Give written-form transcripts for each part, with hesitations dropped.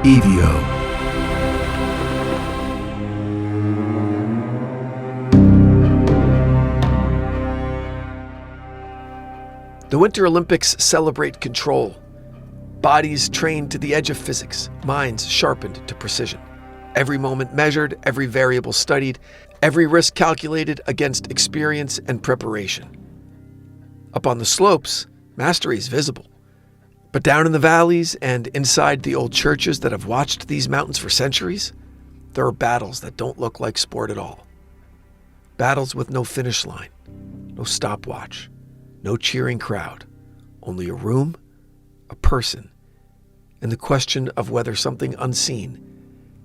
EVO. The Winter Olympics celebrate control. Bodies trained to the edge of physics, minds sharpened to precision. Every moment measured, every variable studied, every risk calculated against experience and preparation. Up on the slopes, mastery is visible. But down in the valleys and inside the old churches that have watched these mountains for centuries, there are battles that don't look like sport at all. Battles with no finish line, no stopwatch, no cheering crowd, only a room, a person, and the question of whether something unseen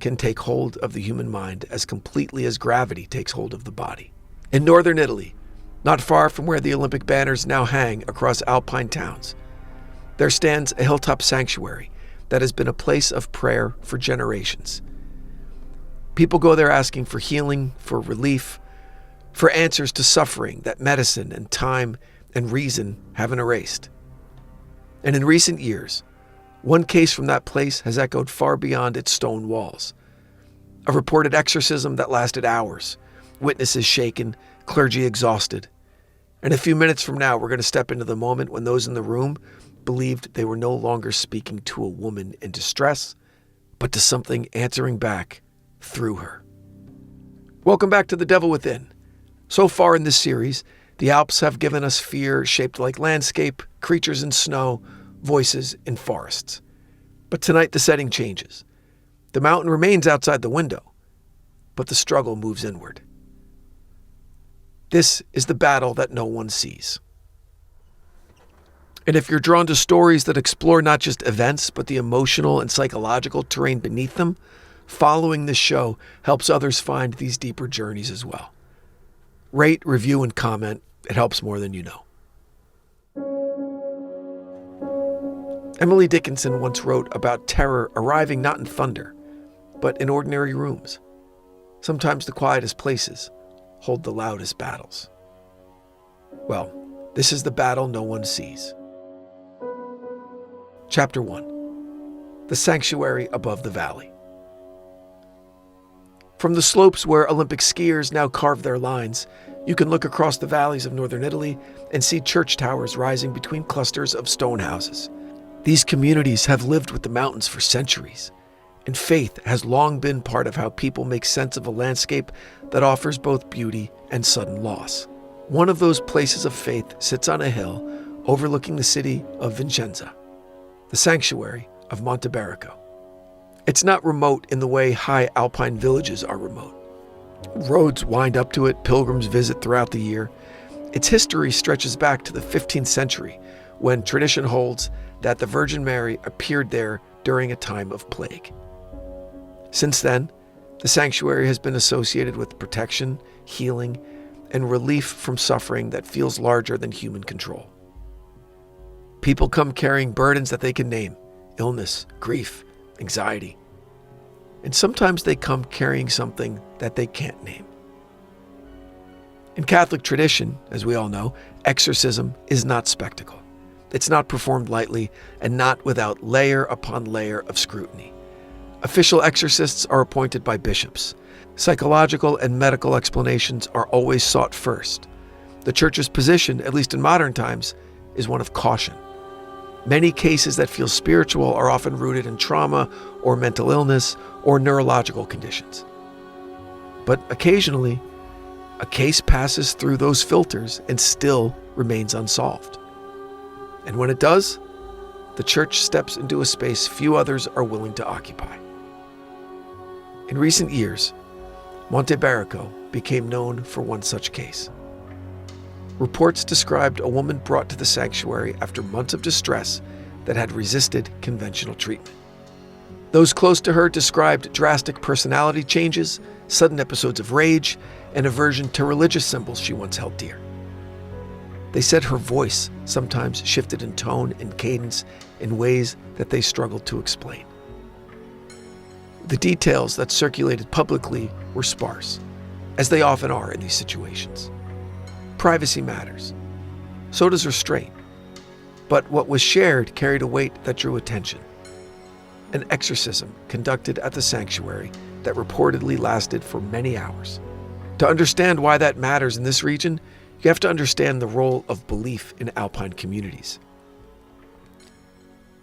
can take hold of the human mind as completely as gravity takes hold of the body. In northern Italy, not far from where the Olympic banners now hang across Alpine towns, there stands a hilltop sanctuary that has been a place of prayer for generations. People go there asking for healing, for relief, for answers to suffering that medicine and time and reason haven't erased. And in recent years, one case from that place has echoed far beyond its stone walls. A reported exorcism that lasted hours, witnesses shaken, clergy exhausted. And a few minutes from now, we're going to step into the moment when those in the room believed they were no longer speaking to a woman in distress, but to something answering back through her. Welcome back to The Devil Within. So far in this series, the Alps have given us fear shaped like landscape, creatures in snow, voices in forests. But tonight the setting changes. The mountain remains outside the window, but the struggle moves inward. This is the battle that no one sees. And if you're drawn to stories that explore not just events, but the emotional and psychological terrain beneath them, following this show helps others find these deeper journeys as well. Rate, review, and comment. It helps more than you know. Emily Dickinson once wrote about terror arriving not in thunder, but in ordinary rooms. Sometimes the quietest places hold the loudest battles. Well, this is the battle no one sees. Chapter 1. The Sanctuary Above the Valley. From the slopes where Olympic skiers now carve their lines, you can look across the valleys of northern Italy and see church towers rising between clusters of stone houses. These communities have lived with the mountains for centuries, and faith has long been part of how people make sense of a landscape that offers both beauty and sudden loss. One of those places of faith sits on a hill overlooking the city of Vicenza, the Sanctuary of Monte Berico. It's not remote in the way high Alpine villages are remote. Roads wind up to it, pilgrims visit throughout the year. Its history stretches back to the 15th century, when tradition holds that the Virgin Mary appeared there during a time of plague. Since then, the sanctuary has been associated with protection, healing, and relief from suffering that feels larger than human control. People come carrying burdens that they can name: illness, grief, anxiety. And sometimes they come carrying something that they can't name. In Catholic tradition, as we all know, exorcism is not spectacle. It's not performed lightly and not without layer upon layer of scrutiny. Official exorcists are appointed by bishops. Psychological and medical explanations are always sought first. The Church's position, at least in modern times, is one of caution. Many cases that feel spiritual are often rooted in trauma or mental illness or neurological conditions. But occasionally, a case passes through those filters and still remains unsolved. And when it does, the Church steps into a space few others are willing to occupy. In recent years, Monte Berico became known for one such case. Reports described a woman brought to the sanctuary after months of distress that had resisted conventional treatment. Those close to her described drastic personality changes, sudden episodes of rage, and aversion to religious symbols she once held dear. They said her voice sometimes shifted in tone and cadence in ways that they struggled to explain. The details that circulated publicly were sparse, as they often are in these situations. Privacy matters. So does restraint. But what was shared carried a weight that drew attention. an exorcism conducted at the sanctuary that reportedly lasted for many hours. To understand why that matters in this region, you have to understand the role of belief in Alpine communities.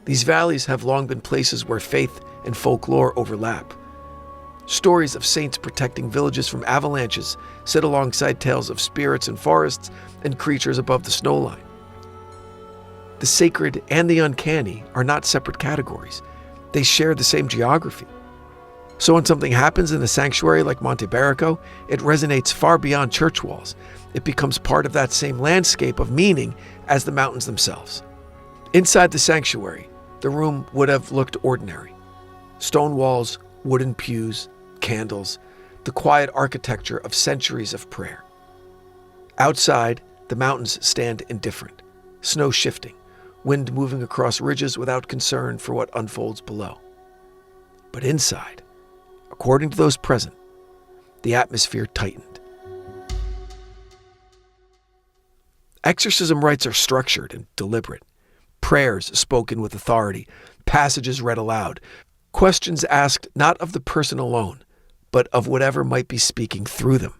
These valleys have long been places where faith and folklore overlap. Stories of saints protecting villages from avalanches sit alongside tales of spirits in forests and creatures above the snowline. The sacred and the uncanny are not separate categories. They share the same geography. So when something happens in a sanctuary like Monte Berico, it resonates far beyond church walls. It becomes part of that same landscape of meaning as the mountains themselves. Inside the sanctuary, the room would have looked ordinary. Stone walls, wooden pews, candles, the quiet architecture of centuries of prayer. Outside, the mountains stand indifferent, snow shifting, wind moving across ridges without concern for what unfolds below. But inside, according to those present, the atmosphere tightened. Exorcism rites are structured and deliberate. Prayers spoken with authority, passages read aloud, questions asked not of the person alone, but of whatever might be speaking through them.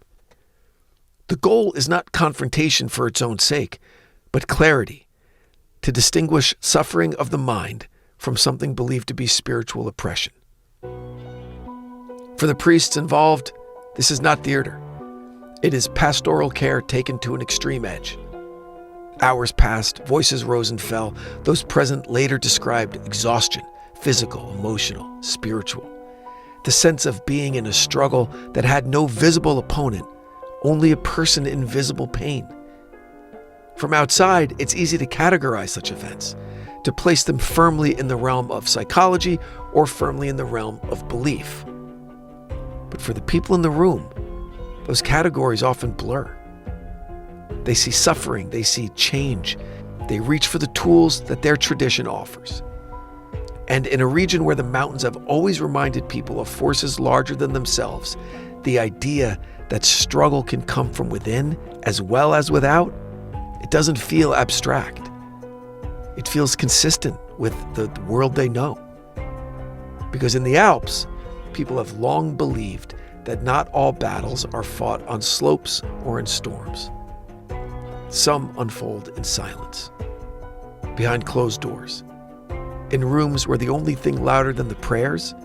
The goal is not confrontation for its own sake, but clarity, to distinguish suffering of the mind from something believed to be spiritual oppression. For the priests involved, this is not theater. It is pastoral care taken to an extreme edge. Hours passed, voices rose and fell. Those present later described exhaustion, physical, emotional, spiritual. The sense of being in a struggle that had no visible opponent, only a person in visible pain. From outside, it's easy to categorize such events, to place them firmly in the realm of psychology or firmly in the realm of belief. But for the people in the room, those categories often blur. They see suffering, they see change, they reach for the tools that their tradition offers. And in a region where the mountains have always reminded people of forces larger than themselves, the idea that struggle can come from within as well as without, it doesn't feel abstract. It feels consistent with the world they know. Because in the Alps, people have long believed that not all battles are fought on slopes or in storms. Some unfold in silence, behind closed doors, in rooms where the only thing louder than the prayers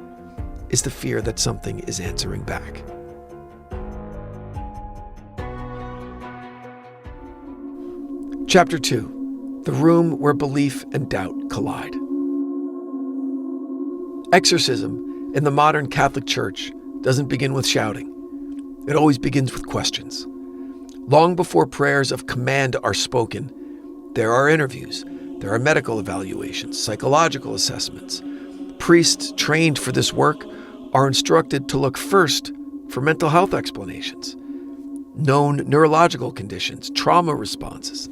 is the fear that something is answering back. Chapter 2. The room where belief and doubt collide. Exorcism in the modern Catholic Church doesn't begin with shouting. It always begins with questions. Long before prayers of command are spoken, there are interviews, there are medical evaluations, psychological assessments. Priests trained for this work are instructed to look first for mental health explanations, known neurological conditions, trauma responses.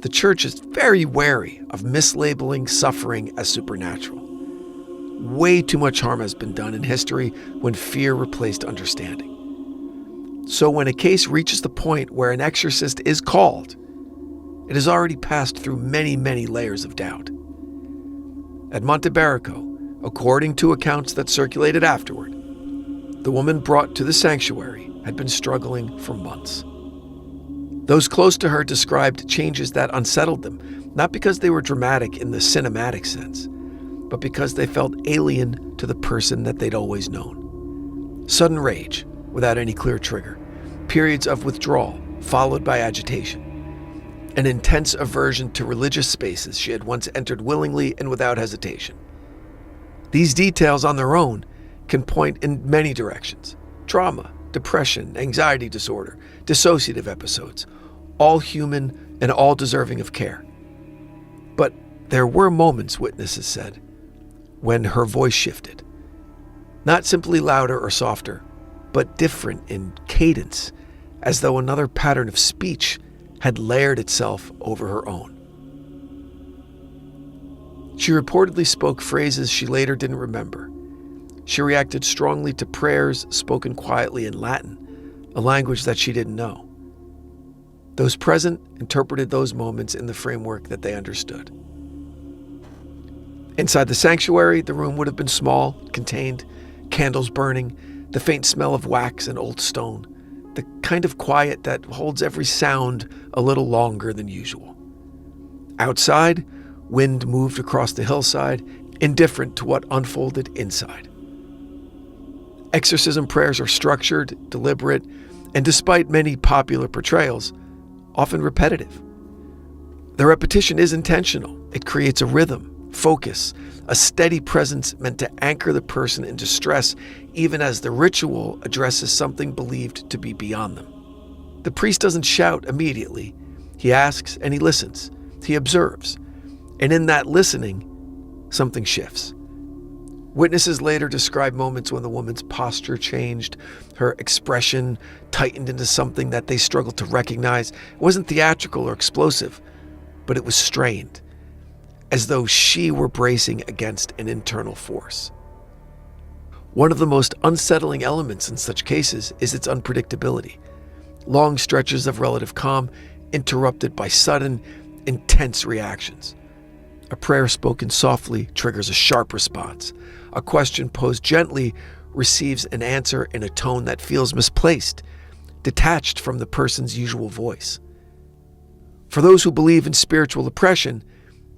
The Church is very wary of mislabeling suffering as supernatural. Way too much harm has been done in history when fear replaced understanding. So when a case reaches the point where an exorcist is called, it has already passed through many, many layers of doubt. At Monte Berico, according to accounts that circulated afterward, the woman brought to the sanctuary had been struggling for months. Those close to her described changes that unsettled them, not because they were dramatic in the cinematic sense, but because they felt alien to the person that they'd always known. Sudden rage, without any clear trigger, periods of withdrawal followed by agitation, an intense aversion to religious spaces she had once entered willingly and without hesitation. These details on their own can point in many directions: trauma, depression, anxiety disorder, dissociative episodes, all human and all deserving of care. But there were moments, witnesses said, when her voice shifted. Not simply louder or softer, but different in cadence, as though another pattern of speech had layered itself over her own. She reportedly spoke phrases she later didn't remember. She reacted strongly to prayers spoken quietly in Latin, a language that she didn't know. Those present interpreted those moments in the framework that they understood. Inside the sanctuary, the room would have been small, contained, candles burning, the faint smell of wax and old stone, the kind of quiet that holds every sound a little longer than usual. Outside, wind moved across the hillside, indifferent to what unfolded inside. Exorcism prayers are structured, deliberate, and despite many popular portrayals, often repetitive. The repetition is intentional. It creates a rhythm, focus, a steady presence meant to anchor the person in distress, even as the ritual addresses something believed to be beyond them. The priest doesn't shout immediately. He asks and he listens. He observes. And in that listening, something shifts. Witnesses later describe moments when the woman's posture changed, her expression tightened into something that they struggled to recognize. It wasn't theatrical or explosive, but it was strained, as though she were bracing against an internal force. One of the most unsettling elements in such cases is its unpredictability. Long stretches of relative calm interrupted by sudden, intense reactions. A prayer spoken softly triggers a sharp response. A question posed gently receives an answer in a tone that feels misplaced, detached from the person's usual voice. For those who believe in spiritual oppression,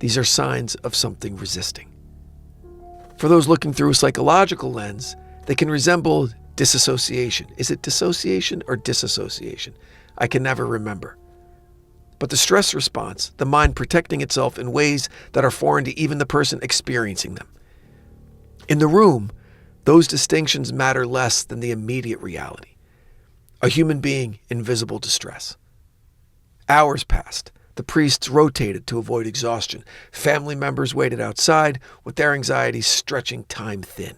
these are signs of something resisting. For those looking through a psychological lens, they can resemble disassociation. Is it dissociation or disassociation? I can never remember. But the stress response, the mind protecting itself in ways that are foreign to even the person experiencing them. In the room, those distinctions matter less than the immediate reality. A human being in visible distress. Hours passed. The priests rotated to avoid exhaustion. Family members waited outside, with their anxieties stretching time thin.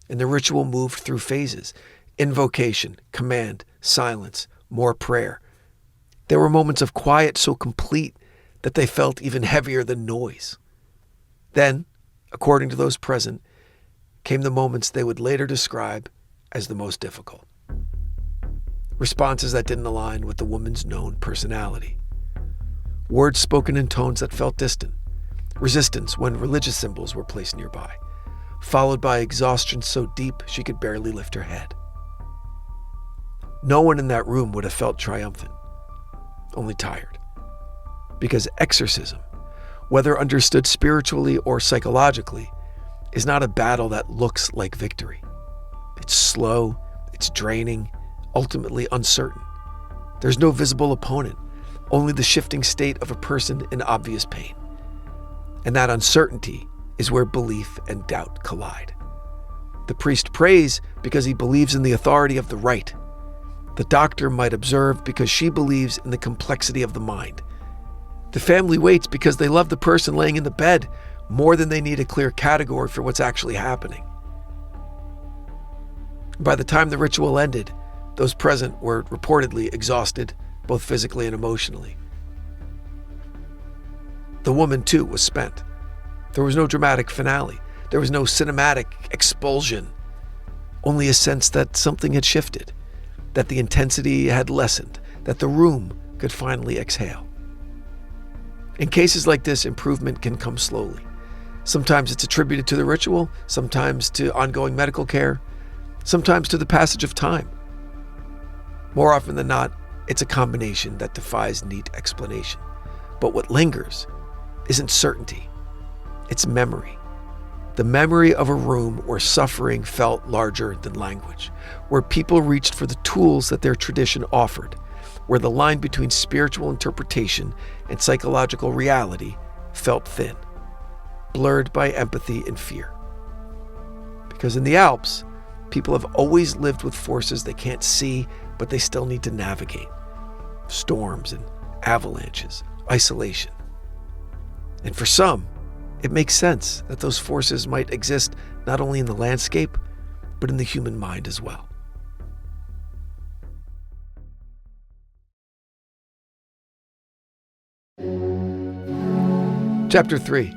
And the ritual moved through phases: invocation, command, silence, more prayer. There were moments of quiet so complete that they felt even heavier than noise. Then, according to those present, came the moments they would later describe as the most difficult. Responses that didn't align with the woman's known personality. Words spoken in tones that felt distant. Resistance when religious symbols were placed nearby. Followed by exhaustion so deep she could barely lift her head. No one in that room would have felt triumphant, only tired. Because exorcism, whether understood spiritually or psychologically, is not a battle that looks like victory. It's slow, it's draining, ultimately uncertain. There's no visible opponent, only the shifting state of a person in obvious pain. And that uncertainty is where belief and doubt collide. The priest prays because he believes in the authority of the rite. The doctor might observe because she believes in the complexity of the mind. The family waits because they love the person laying in the bed more than they need a clear category for what's actually happening. By the time the ritual ended, those present were reportedly exhausted, both physically and emotionally. The woman, too, was spent. There was no dramatic finale. There was no cinematic expulsion. Only a sense that something had shifted, that the intensity had lessened, that the room could finally exhale. In cases like this, improvement can come slowly. Sometimes it's attributed to the ritual, sometimes to ongoing medical care, sometimes to the passage of time. More often than not, it's a combination that defies neat explanation. But what lingers isn't certainty, it's memory. The memory of a room where suffering felt larger than language, where people reached for the tools that their tradition offered, where the line between spiritual interpretation and psychological reality felt thin, blurred by empathy and fear. Because in the Alps, people have always lived with forces they can't see, but they still need to navigate. Storms and avalanches, isolation. And for some, it makes sense that those forces might exist not only in the landscape, but in the human mind as well. Chapter 3.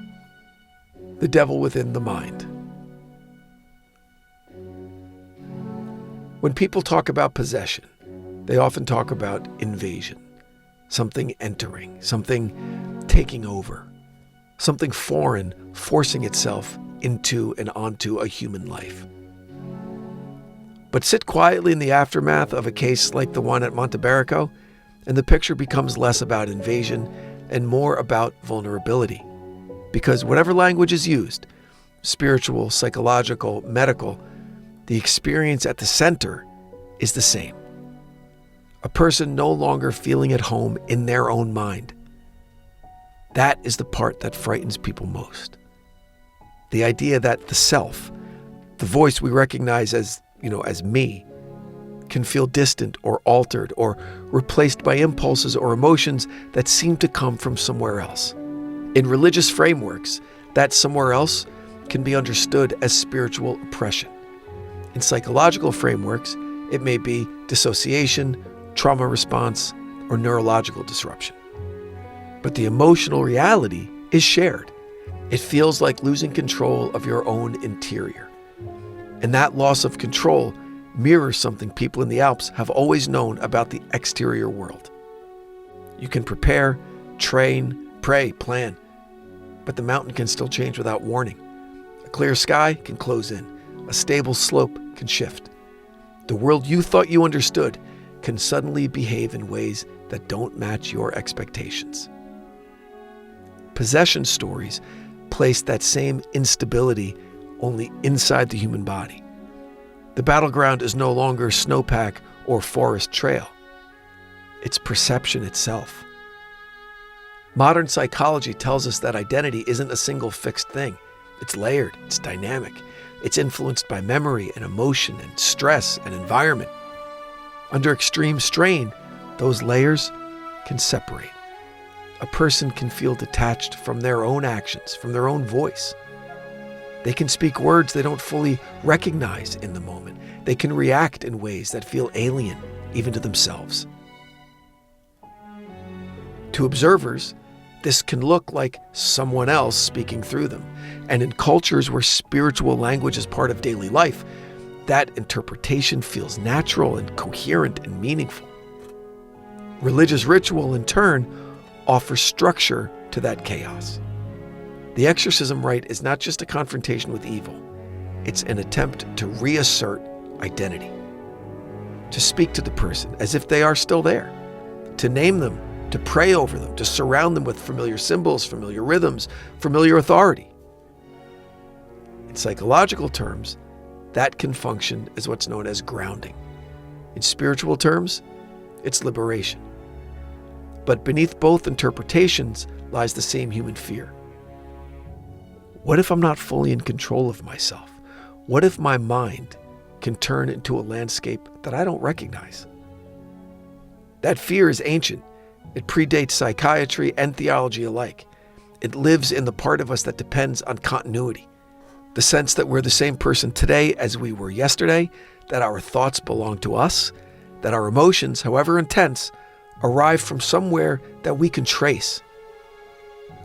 The Devil Within the Mind. When people talk about possession, they often talk about invasion, something entering, something taking over. something foreign forcing itself into and onto a human life. But sit quietly in the aftermath of a case like the one at Monte Berico, and the picture becomes less about invasion and more about vulnerability. Because whatever language is used, spiritual, psychological, medical, the experience at the center is the same. A person no longer feeling at home in their own mind. That is the part that frightens people most. The idea that the self, the voice we recognize as me, can feel distant or altered or replaced by impulses or emotions that seem to come from somewhere else. In religious frameworks, that somewhere else can be understood as spiritual oppression. In psychological frameworks, it may be dissociation, trauma response, or neurological disruption. But the emotional reality is shared. It feels like losing control of your own interior. And that loss of control mirrors something people in the Alps have always known about the exterior world. You can prepare, train, pray, plan, but the mountain can still change without warning. A clear sky can close in. A stable slope can shift. The world you thought you understood can suddenly behave in ways that don't match your expectations. Possession stories place that same instability only inside the human body. The battleground is no longer snowpack or forest trail. It's perception itself. Modern psychology tells us that identity isn't a single fixed thing. It's layered, it's dynamic, it's influenced by memory and emotion and stress and environment. Under extreme strain, those layers can separate. A person can feel detached from their own actions, from their own voice. They can speak words they don't fully recognize in the moment. They can react in ways that feel alien, even to themselves. To observers, this can look like someone else speaking through them. And in cultures where spiritual language is part of daily life, that interpretation feels natural and coherent and meaningful. Religious ritual, in turn, offers structure to that chaos. The exorcism rite is not just a confrontation with evil. It's an attempt to reassert identity, to speak to the person as if they are still there, to name them, to pray over them, to surround them with familiar symbols, familiar rhythms, familiar authority. In psychological terms, that can function as what's known as grounding. In spiritual terms, it's liberation. But beneath both interpretations lies the same human fear. What if I'm not fully in control of myself? What if my mind can turn into a landscape that I don't recognize? That fear is ancient. It predates psychiatry and theology alike. It lives in the part of us that depends on continuity. The sense that we're the same person today as we were yesterday, that our thoughts belong to us, that our emotions, however intense, arrive from somewhere that we can trace.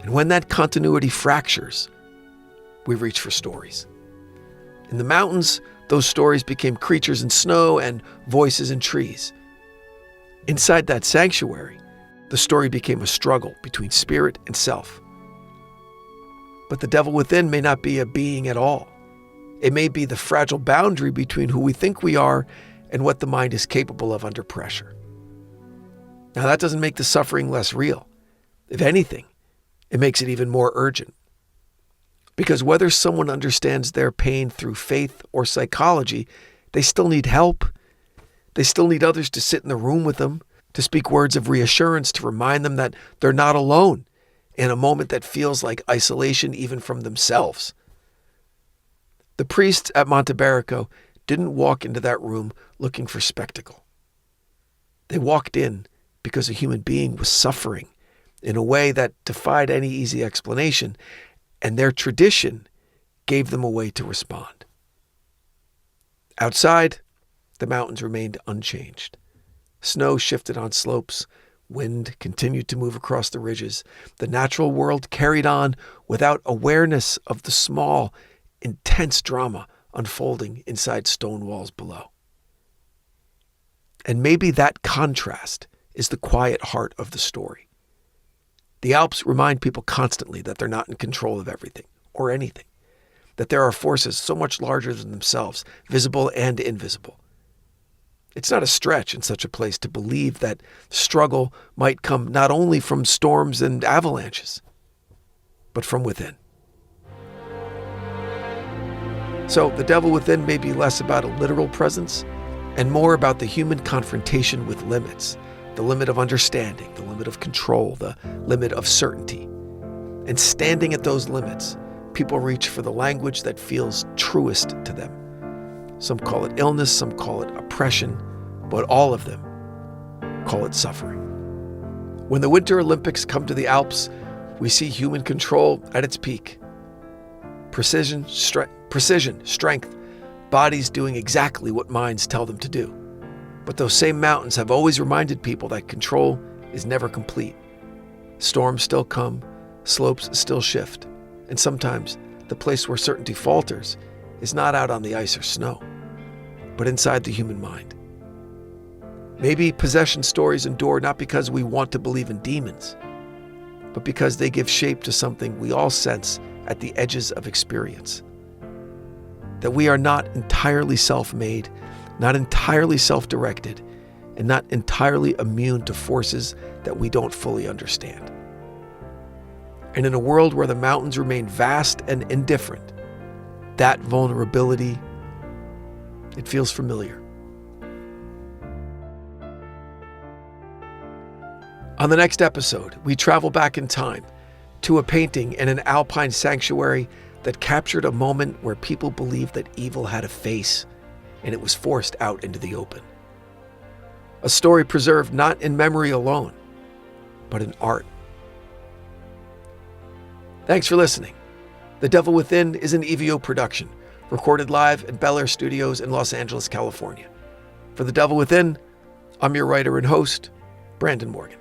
And when that continuity fractures, we reach for stories. In the mountains, those stories became creatures in snow and voices in trees. Inside that sanctuary, the story became a struggle between spirit and self. But the devil within may not be a being at all. It may be the fragile boundary between who we think we are and what the mind is capable of under pressure. Now, that doesn't make the suffering less real. If anything, it makes it even more urgent. Because whether someone understands their pain through faith or psychology, they still need help. They still need others to sit in the room with them, to speak words of reassurance, to remind them that they're not alone in a moment that feels like isolation even from themselves. The priests at Monte Berico didn't walk into that room looking for spectacle. They walked in because a human being was suffering in a way that defied any easy explanation, and their tradition gave them a way to respond. Outside, the mountains remained unchanged. Snow shifted on slopes. Wind continued to move across the ridges. The natural world carried on without awareness of the small, intense drama unfolding inside stone walls below. And maybe that contrast is the quiet heart of the story. The Alps remind people constantly that they're not in control of everything or anything, that there are forces so much larger than themselves, visible and invisible. It's not a stretch in such a place to believe that struggle might come not only from storms and avalanches, but from within. So the devil within may be less about a literal presence and more about the human confrontation with limits, the limit of understanding, the limit of control, the limit of certainty. And standing at those limits, people reach for the language that feels truest to them. Some call it illness, some call it oppression, but all of them call it suffering. When the Winter Olympics come to the Alps, we see human control at its peak. Precision, strength, bodies doing exactly what minds tell them to do. But those same mountains have always reminded people that control is never complete. Storms still come, slopes still shift, and sometimes the place where certainty falters is not out on the ice or snow, but inside the human mind. Maybe possession stories endure not because we want to believe in demons, but because they give shape to something we all sense at the edges of experience. That we are not entirely self-made, not entirely self-directed, and not entirely immune to forces that we don't fully understand. And in a world where the mountains remain vast and indifferent, that vulnerability, it feels familiar. On the next episode, we travel back in time to a painting in an Alpine sanctuary that captured a moment where people believed that evil had a face and it was forced out into the open. A story preserved not in memory alone, but in art. Thanks for listening. The Devil Within is an EVO production, recorded live at Bel Air Studios in Los Angeles, California. For The Devil Within, I'm your writer and host, Brandon Morgan.